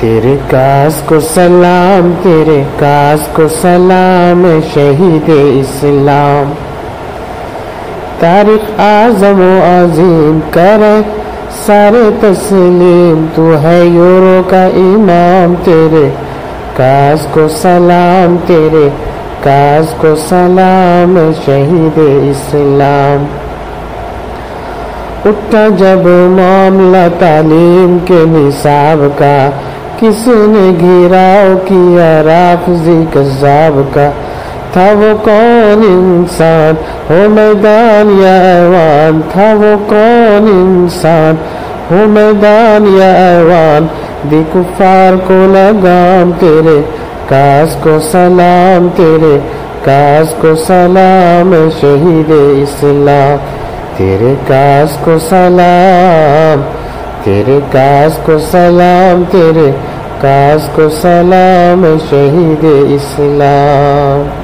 تیرے کاس کو سلام، تیرے کاس کو سلام شہید اسلام، تاریخ اعظم و عظیم کرے سارے تسلیم، تو ہے یورو کا امام، تیرے کاس کو سلام، تیرے کاس کو سلام شہید اسلام۔ اٹھا جب معاملہ تعلیم کے نصاب کا، کسی نے گھیراؤ کیا رافضی کذاب کا، تھا وہ کون انسان ہو میدان یا ایوان، تھا وہ کون انسان ہو میدان یا ایوان، دی کفار کو لگام، تیرے کاس کو سلام، تیرے کاس کو سلام شہید اسلام، تیرے کاس کو سلام، تیرے کاس کو سلام، تیرے کاس کو سلام شہید اسلام۔